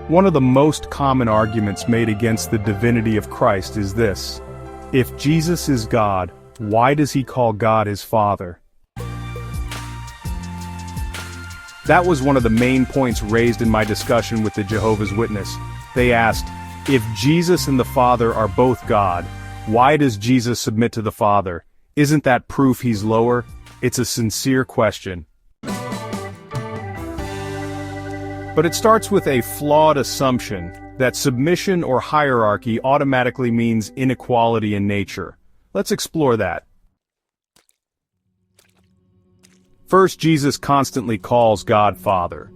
One of the most common arguments made against the divinity of Christ is this: if Jesus is God, why does he call God his Father? That was one of the main points raised in my discussion with the Jehovah's Witness. They asked, if Jesus and the Father are both God, why does Jesus submit to the Father? Isn't that proof he's lower? It's a sincere question. But it starts with a flawed assumption that submission or hierarchy automatically means inequality in nature. Let's explore that. First, Jesus constantly calls God Father.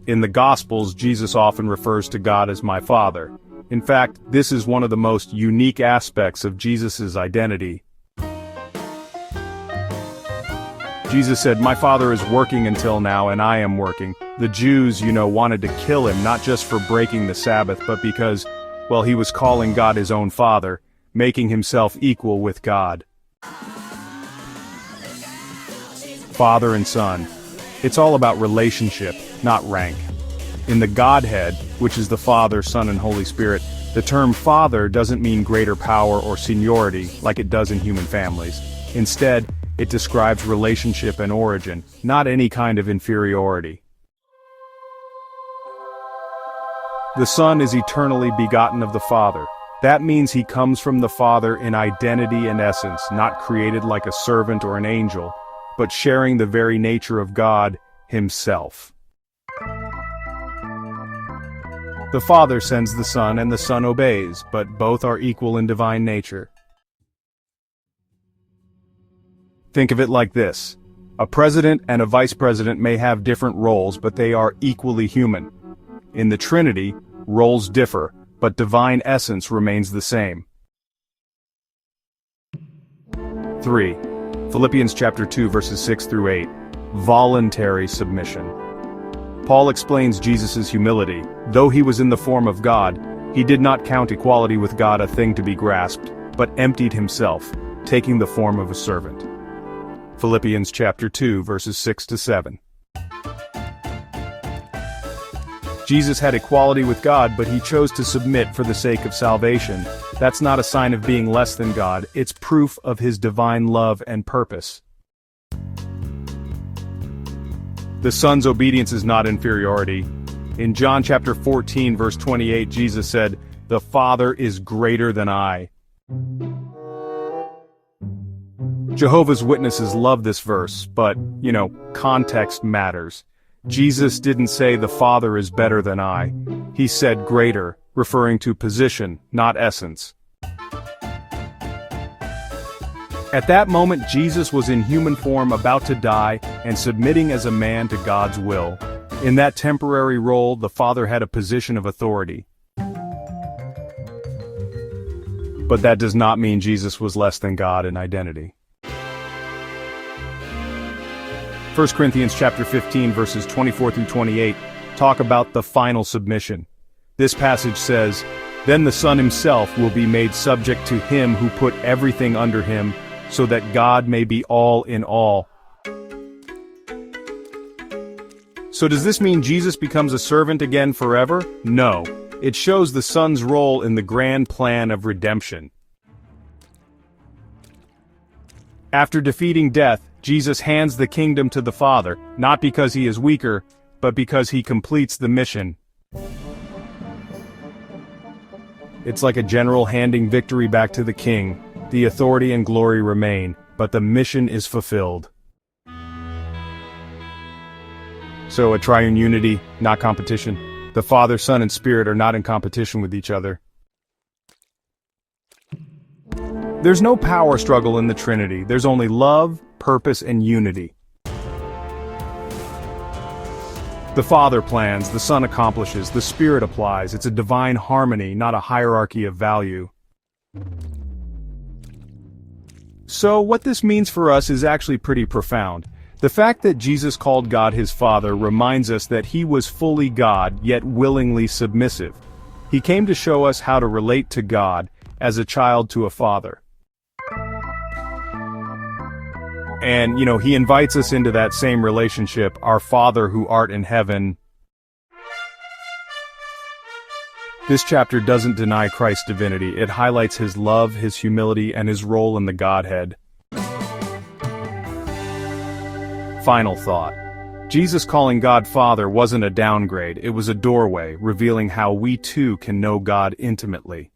In the Gospels, Jesus often refers to God as my Father. In fact, this is one of the most unique aspects of Jesus' identity. Jesus said, "My Father is working until now, and I am working." The Jews, wanted to kill him, not just for breaking the Sabbath, but because, he was calling God his own Father, making himself equal with God. Father and Son. It's all about relationship, not rank. In the Godhead, which is the Father, Son, and Holy Spirit, the term Father doesn't mean greater power or seniority like it does in human families. Instead, it describes relationship and origin, not any kind of inferiority. The Son is eternally begotten of the Father. That means he comes from the Father in identity and essence, not created like a servant or an angel, but sharing the very nature of God himself. The Father sends the Son and the Son obeys, but both are equal in divine nature. Think of it like this. A president and a vice president may have different roles, but they are equally human. In the Trinity, roles differ, but divine essence remains the same. 3. Philippians chapter 2 verses 6 through 8. Voluntary submission. Paul explains Jesus' humility. Though he was in the form of God, he did not count equality with God a thing to be grasped, but emptied himself, taking the form of a servant. Philippians chapter 2 verses 6 to 7. Jesus had equality with God, but he chose to submit for the sake of salvation. That's not a sign of being less than God, it's proof of his divine love and purpose. The Son's obedience is not inferiority. In John chapter 14 verse 28, Jesus said, "The Father is greater than I." Jehovah's Witnesses love this verse, but, context matters. Jesus didn't say the Father is better than I. He said greater, referring to position, not essence. At that moment, Jesus was in human form, about to die, and submitting as a man to God's will. In that temporary role, the Father had a position of authority. But that does not mean Jesus was less than God in identity. 1 Corinthians chapter 15 verses 24 through 28 talk about the final submission. This passage says, "Then the Son himself will be made subject to him who put everything under him, so that God may be all in all." So does this mean Jesus becomes a servant again forever? No. It shows the Son's role in the grand plan of redemption. After defeating death, Jesus hands the kingdom to the Father, not because he is weaker, but because he completes the mission. It's like a general handing victory back to the king. The authority and glory remain, but the mission is fulfilled. So a triune unity, not competition. The Father, Son, and Spirit are not in competition with each other. There's no power struggle in the Trinity. There's only love, purpose, and unity. The Father plans, the Son accomplishes, the Spirit applies. It's a divine harmony, not a hierarchy of value. So what this means for us is actually pretty profound. The fact that Jesus called God his Father reminds us that he was fully God, yet willingly submissive. He came to show us how to relate to God as a child to a father. And, he invites us into that same relationship, our Father who art in heaven. This chapter doesn't deny Christ's divinity, it highlights his love, his humility, and his role in the Godhead. Final thought. Jesus calling God Father wasn't a downgrade, it was a doorway, revealing how we too can know God intimately.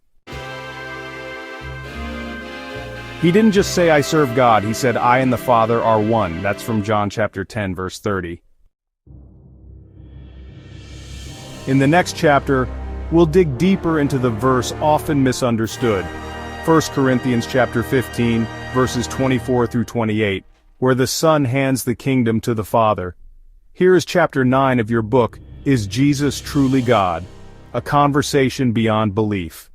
He didn't just say I serve God, he said I and the Father are one. That's from John chapter 10 verse 30. In the next chapter, we'll dig deeper into the verse often misunderstood, 1 Corinthians chapter 15, verses 24 through 28, where the Son hands the kingdom to the Father. Here is chapter 9 of your book, Is Jesus Truly God? A Conversation Beyond Belief.